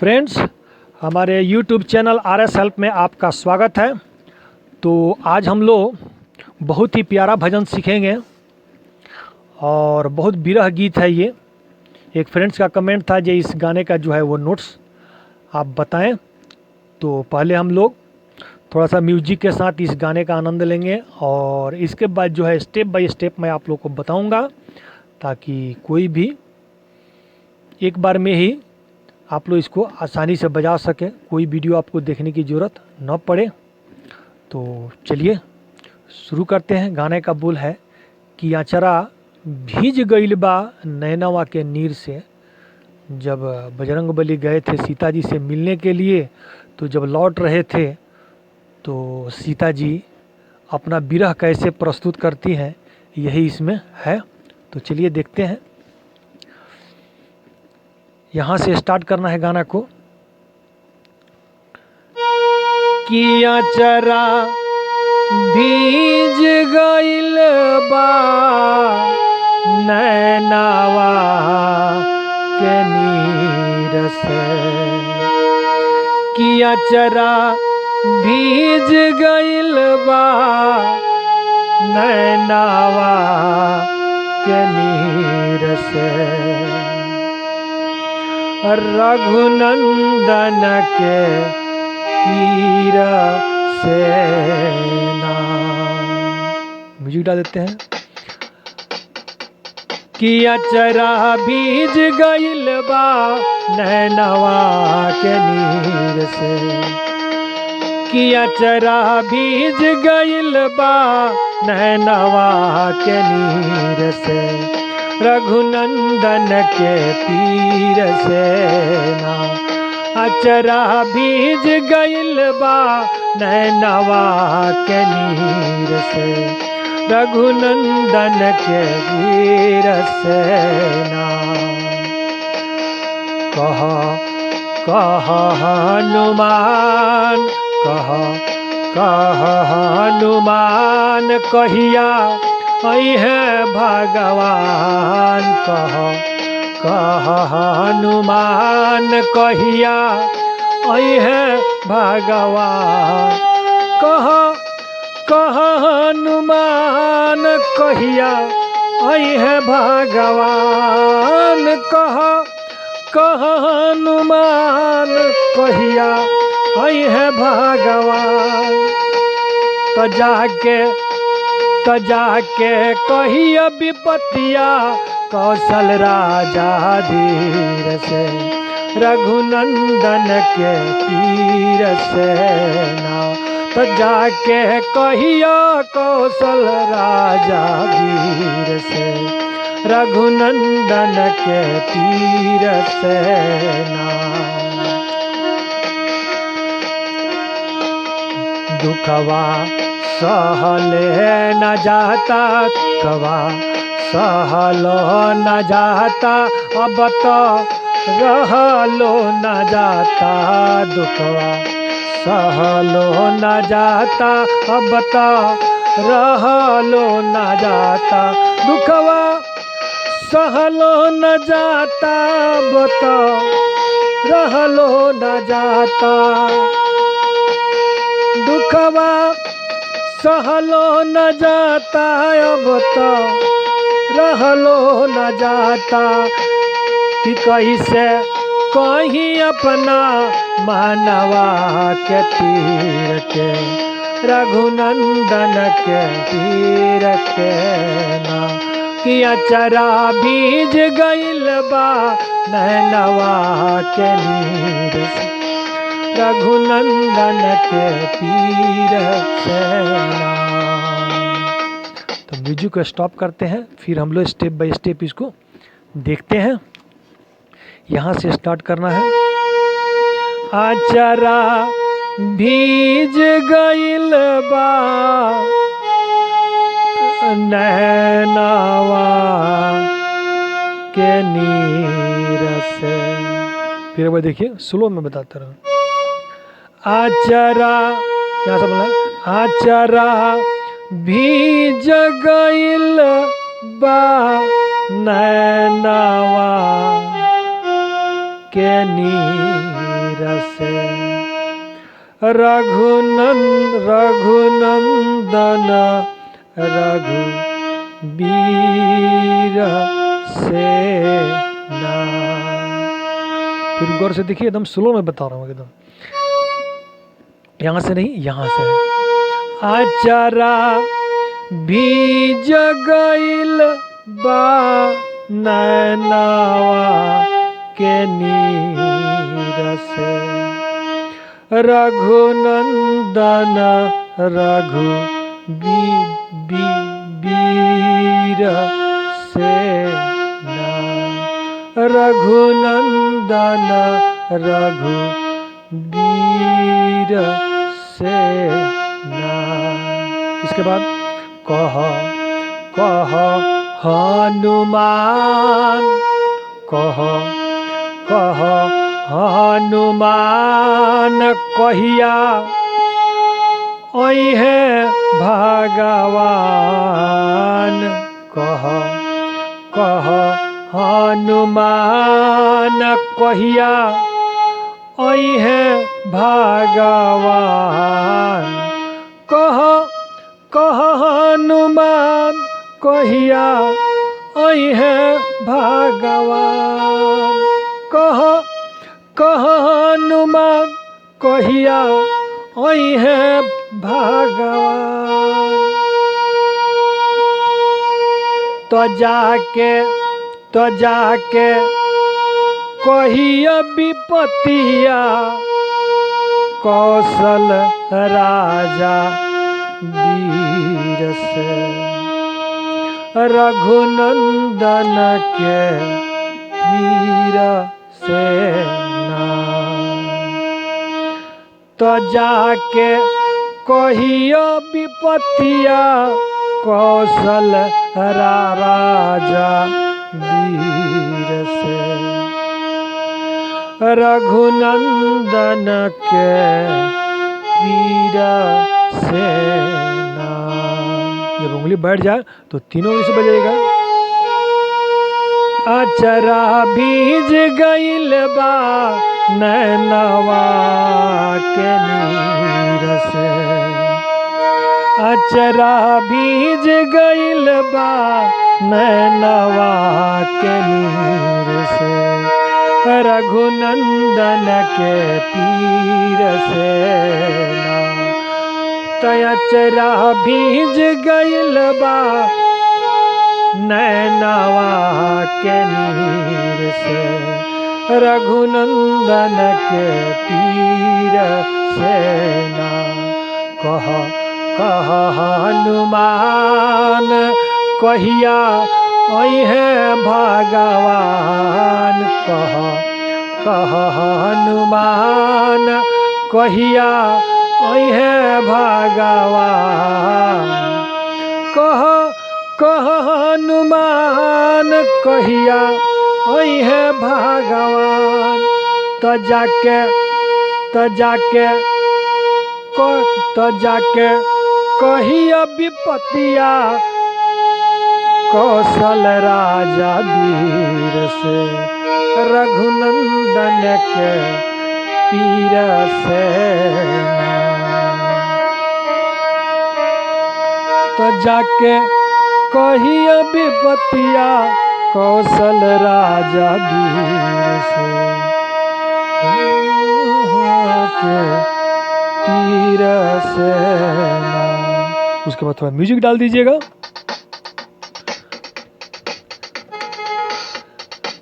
Friends, हमारे YouTube channel RS help में आपका स्वागत है। तो आज हम लोग बहुत ही प्यारा भजन सीखेंगे और बहुत विरह गीत है ये। एक फ्रेंड्स का कमेंट था जो इस गाने का जो है वो नोट्स आप बताएं। तो पहले हम लोग थोड़ा सा म्यूजिक के साथ इस गाने का आनंद लेंगे और इसके बाद जो है स्टेप बाय स्टेप मैं आप लोग को बताऊंगा, ताकि कोई भी एक बार में ही आप लोग इसको आसानी से बजा सकें, कोई वीडियो आपको देखने की ज़रूरत न पड़े। तो चलिए शुरू करते हैं। गाने का बोल है कि आचरा भीज गइल बा नैनवा के नीर से। जब बजरंगबली गए थे सीता जी से मिलने के लिए, तो जब लौट रहे थे तो सीता जी अपना विरह कैसे प्रस्तुत करती हैं, यही इसमें है। तो चलिए देखते हैं। यहाँ से स्टार्ट करना है गाना को। कि आचरा भीज गइल बा नैनवा के नीर से। कि आचरा भीज गइल बा नैनवा के नीर से। रघुनंदन के पीर से ना। म्यूजिक डाल देते हैं। कि अचरा भीज गइल बा नैनवा के नीर से। कि अचरा भीज गइल बा नैनवा के नीर से। रघुनंदन के पीर से ना। अचरा भीज गइल बा नैनवा के नीर से। रघुनंदन के पीर से ना। कह हनुमान, कह हनुमान कहिया है भगवान। कह हनुमान कहिया है भगवान। कह हनुमान कहिया है भगवान। कह हनुमान कहिया है भगवान। तो जाके कहिया विपतिया कौशल राजा धीर से। रघुनंदन के पीर से ना। तो जाके कहिया कौशल राजा धीर से। रघुनंदन के पीर से ना। दुखवा सहले न जाता, दुखवा सहलो न जाता, अब तो रहलो न जाता। दुखवा सहलो न जाता, अब तो रहलो न जाता। दुखवा सहलो न जाता, अब तो रहलो न जाता। दुखवा सहलो न जाता, अब तो रहलो न जाता। कि कैसे कहीं अपना मानवा के तीर के। रघुनंदन के तीर के ना। कि अचरा भीज गइल बा नैनवा के नीर से। रघुनंदन के पीर से ना। तो म्यूजिक को स्टॉप करते हैं, फिर हम लोग स्टेप बाय स्टेप इसको देखते हैं। यहाँ से स्टार्ट करना है। आचरा भीज गइल बा नैनवा के नीर से। फिर वो देखिए, स्लो में बताता रहा। आचरा, यहाँ से बोला आचरा भीज गइल बा नैनवा के नीर से रघुनंदन रघुबीर सेना। फिर गौर से देखिए, एकदम स्लो में बता रहा हूँ एकदम, यहाँ से नहीं, यहाँ से। आचारा भीज गइल बा नैनवा के नीर से रघुनंदन रघुबीर सेना रघुनंदन रघुबीर सेना। इसके बाद कह कह हनुमान कह कह हनुमान कहिया ओहे भगवान कह कह हनुमान कहिया ओहे भगवान कह कह हनुमान कहिया ओहे भगवान कह कह हनुमान कहिया ओहे भगवान। तो जाके कहिया विपतिया कौशल राजा वीर से रघुनंदन के वीर सेना। तो जाके कहिया विपतिया कौशल राजा वीर से रघुनंदन के वीर सेना। जब उंगली बैठ जाए तो तीनों उंगली से बजेगा। अचरा बीज गइल बा नैनवा के नीर से अचरा बीज गइल बा नैनवा के नीर से रघुनंदन के पीर सेना। तयचरा बीज गइल बा नैनवा के नीर से रघुनंदन के पीर सेना। कह कह हनुमान कहिया ओहे भगवान कह कह हनुमान कहिया ओहे भगवान कह कह हनुमान कहिया ओहे भगवान। तो जाके कहिया विपतिया कौशल राजा वीर से रघुनंदन के पीर सेना। तो जाके कहिया विपतिया कौशल राजा वीर से के पीर सेना। उसके बाद थोड़ा म्यूजिक डाल दीजिएगा।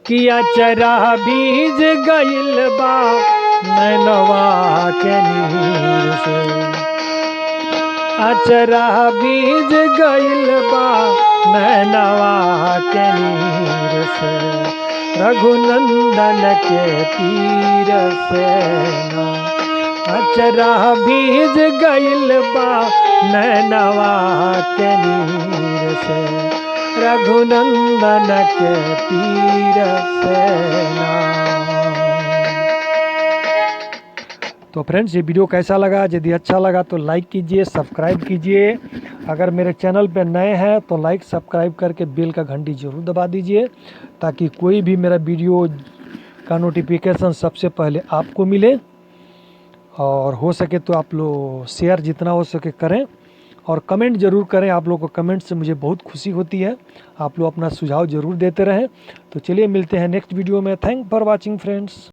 किया चरा बीज गइल बा नैनवा के नीर से अचरा बीज गइल बा नैनवा के नीर से रघुनंदन के पीर सेना। अचरा बीज गइल बा नैनवा के नीर से रघुनंदन के पीर सेना। तो फ्रेंड्स, ये वीडियो कैसा लगा? यदि अच्छा लगा तो लाइक कीजिए, सब्सक्राइब कीजिए। अगर मेरे चैनल पे नए हैं तो लाइक सब्सक्राइब करके बेल का घंटी जरूर दबा दीजिए, ताकि कोई भी मेरा वीडियो का नोटिफिकेशन सबसे पहले आपको मिले। और हो सके तो आप लोग शेयर जितना हो सके करें और कमेंट ज़रूर करें। आप लोगों को कमेंट से मुझे बहुत खुशी होती है। आप लोग अपना सुझाव ज़रूर देते रहें। तो चलिए मिलते हैं नेक्स्ट वीडियो में। Thank for watching friends.